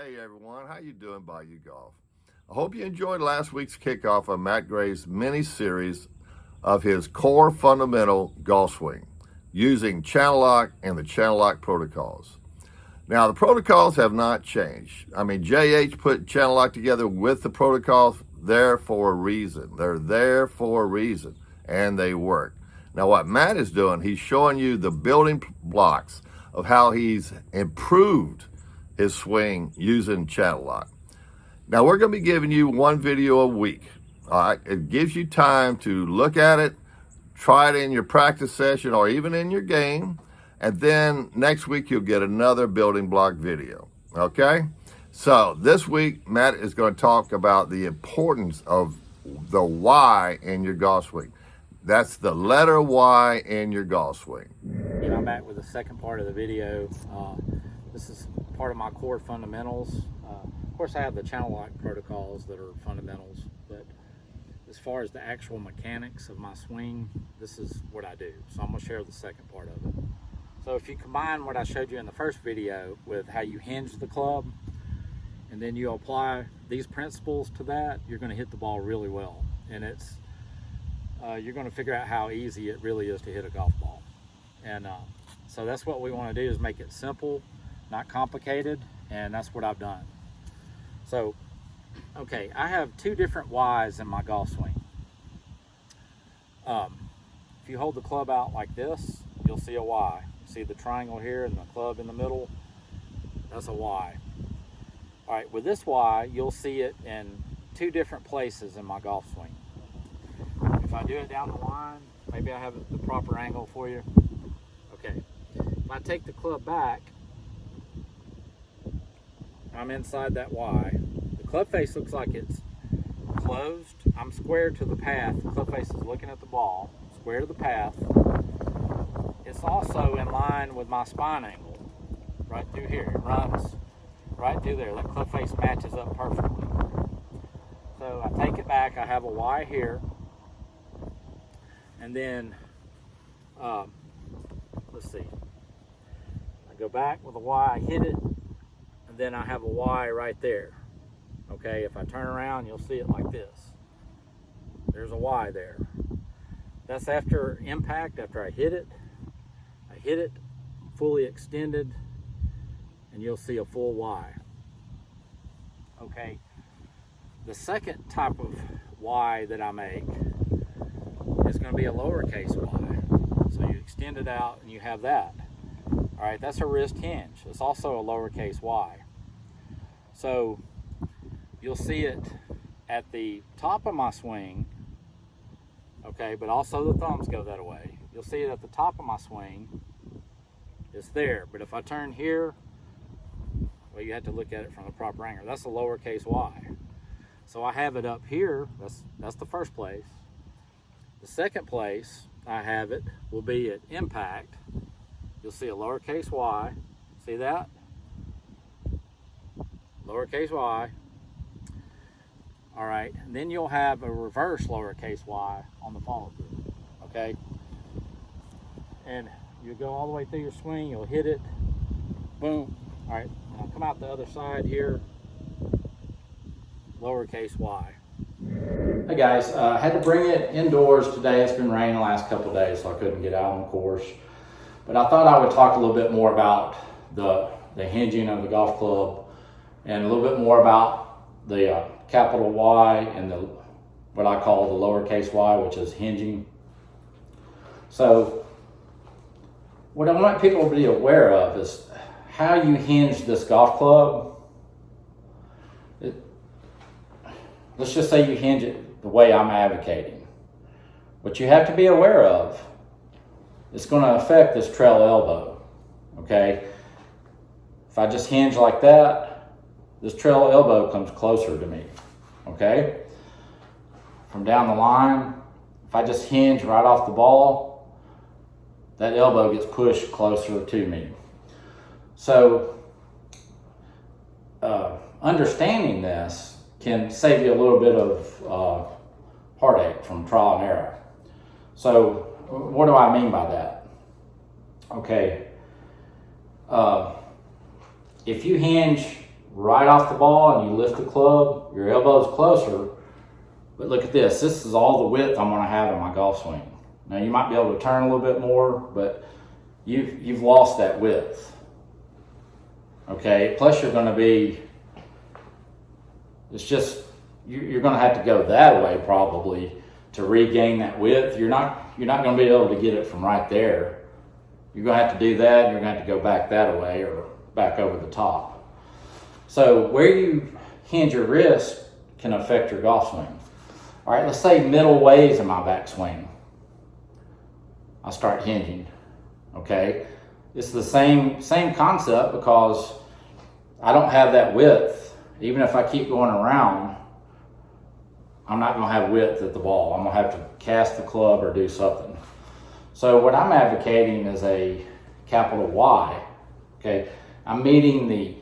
Hey everyone, how you doing, Bayou Golf? I hope you enjoyed last week's kickoff of Matt Gray's mini-series of his core fundamental golf swing using channel lock and the channel lock protocols. Now, the protocols have not changed. I mean, JH put channel lock together with the protocols there for a reason. They're there for a reason, and they work. Now, what Matt is doing, he's showing you the building blocks of how he's improved his swing using channel lock. Now, we're going to be giving you one video a week. All right, it gives you time to look at it, try it in your practice session or even in your game, and then next week you'll get another building block video. Okay, so this week Matt is going to talk about the importance of the Y in your golf swing. That's the letter Y in your golf swing. And I'm back with the second part of the video. This is part of my core fundamentals. Of course, I have the channel lock protocols that are fundamentals, but as far as the actual mechanics of my swing, this is what I do. So I'm going to share the second part of it. So if you combine what I showed you in the first video with how you hinge the club, and then you apply these principles to that, you're going to hit the ball really well. And you're going to figure out how easy it really is to hit a golf ball. And so that's what we want to do, is make it simple, not complicated, and that's what I've done. So, okay, I have two different Ys in my golf swing. If you hold the club out like this, you'll see a Y. You see the triangle here and the club in the middle? That's a Y. All right, with this Y, you'll see it in two different places in my golf swing. If I do it down the line, maybe I have the proper angle for you. Okay, if I take the club back, I'm inside that Y. The club face looks like it's closed. I'm square to the path. The club face is looking at the ball, square to the path. It's also in line with my spine angle, right through here. It runs right through there. That club face matches up perfectly. So I take it back, I have a Y here, and then, let's see. I go back with a Y, I hit it, and then I have a Y right there. Okay, if I turn around, you'll see it like this. There's a Y there. That's after impact, after I hit it fully extended, and you'll see a full Y. Okay, the second type of Y that I make is going to be a lowercase y. So you extend it out and you have that. All right, that's a wrist hinge. It's also a lowercase y. So you'll see it at the top of my swing, okay, but also the thumbs go that way. You'll see it at the top of my swing. It's there, but if I turn here, well, you have to look at it from the proper angle. That's a lowercase y. So I have it up here. That's the first place. The second place I have it will be at impact. You'll see a lowercase y. See that? Lowercase y. All right, and then you'll have a reverse lowercase y on the follow through. Okay? And you go all the way through your swing, you'll hit it, boom. All right, and I'll come out the other side here, lowercase y. Hey guys, I had to bring it indoors today. It's been raining the last couple of days, so I couldn't get out on the course. But I thought I would talk a little bit more about the hinging of the golf club, and a little bit more about the capital Y and what I call the lowercase y, which is hinging. So what I want people to be aware of is how you hinge this golf club. Let's just say you hinge it the way I'm advocating. What you have to be aware of, it's going to affect this trail elbow, okay? If I just hinge like that, this trail elbow comes closer to me, okay? From down the line, if I just hinge right off the ball, that elbow gets pushed closer to me. So, understanding this can save you a little bit of heartache from trial and error. So, what do I mean by that? Okay, if you hinge right off the ball and you lift the club, your elbow's closer. But look at this. This is all the width I'm going to have in my golf swing. Now you might be able to turn a little bit more, but you've lost that width. Okay. Plus you're going to be. It's just you're going to have to go that way probably to regain that width. You're not going to be able to get it from right there. You're going to have to do that. And you're going to have to go back that way or back over the top. So where you hinge your wrist can affect your golf swing. All right, let's say middle ways in my backswing. I start hinging, okay? It's the same concept because I don't have that width. Even if I keep going around, I'm not gonna have width at the ball. I'm gonna have to cast the club or do something. So what I'm advocating is a capital Y, okay? I'm meeting the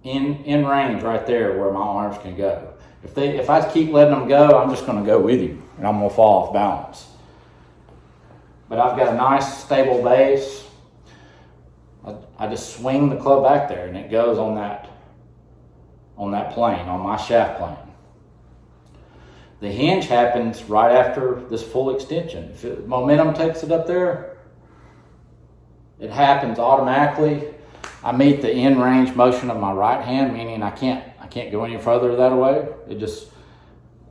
in range right there where my arms can go. If I keep letting them go, I'm just going to go with you and I'm going to fall off balance. But I've got a nice stable base. I just swing the club back there and it goes on that plane, on my shaft plane. The hinge happens right after this full extension. If momentum takes it up there, it happens automatically. I meet the in range motion of my right hand, meaning I can't go any further that way.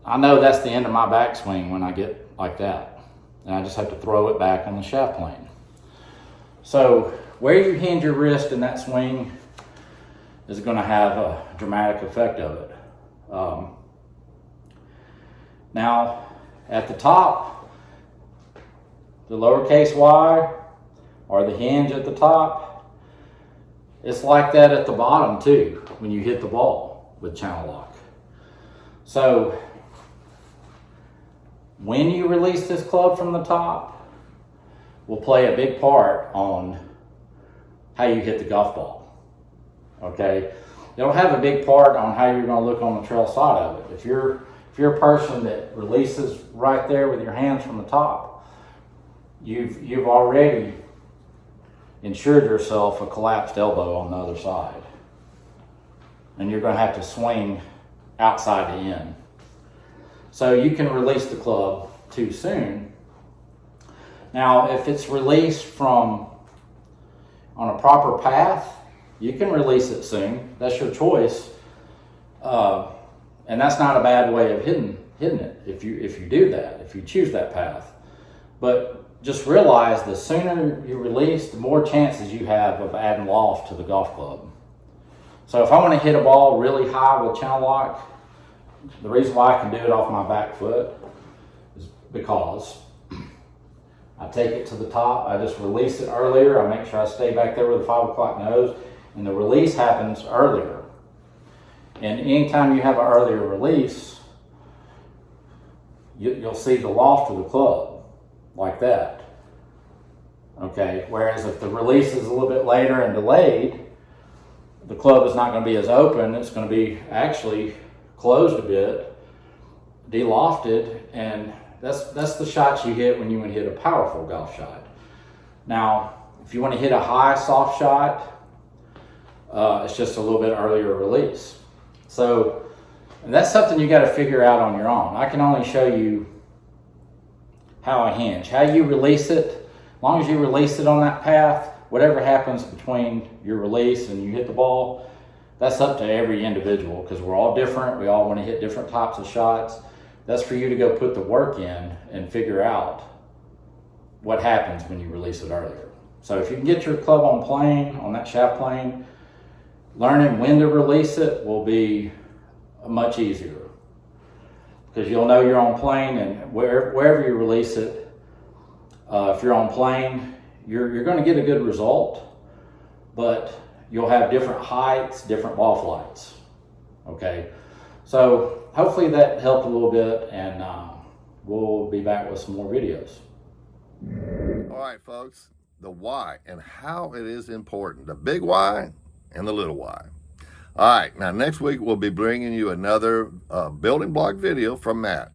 I know that's the end of my backswing when I get like that. And I just have to throw it back on the shaft plane. So where you hinge your wrist in that swing is going to have a dramatic effect of it. Now, at the top, the lowercase y, or the hinge at the top, it's like that at the bottom too, when you hit the ball with channel lock. So, when you release this club from the top, will play a big part on how you hit the golf ball. Okay? It'll have a big part on how you're going to look on the trail side of it. If you're a person that releases right there with your hands from the top, you've already ensured yourself a collapsed elbow on the other side. And you're going to have to swing outside the in. So you can release the club too soon. Now, if it's released on a proper path, you can release it soon. That's your choice. And that's not a bad way of hitting it if you do that, if you choose that path. But just realize the sooner you release, the more chances you have of adding loft to the golf club. So if I want to hit a ball really high with channel lock, the reason why I can do it off my back foot is because I take it to the top, I just release it earlier, I make sure I stay back there with the 5 o'clock nose, and the release happens earlier. And anytime you have an earlier release, you'll see the loft of the club. Like that. Okay, whereas if the release is a little bit later and delayed, the club is not going to be as open. It's going to be actually closed a bit, de-lofted, and that's the shots you hit when you want to hit a powerful golf shot. Now, if you want to hit a high, soft shot, it's just a little bit earlier release. So that's something you got to figure out on your own. I can only show you how I hinge. How you release it, as long as you release it on that path, whatever happens between your release and you hit the ball, that's up to every individual because we're all different. We all want to hit different types of shots. That's for you to go put the work in and figure out what happens when you release it earlier. So if you can get your club on plane, on that shaft plane, learning when to release it will be much easier. Because you'll know you're on plane, and wherever you release it, if you're on plane, you're going to get a good result, but you'll have different heights, different ball flights. Okay, so hopefully that helped a little bit, and we'll be back with some more videos. All right, folks, the why and how it is important, the big why and the little why. All right, now next week we'll be bringing you another building block video from Matt.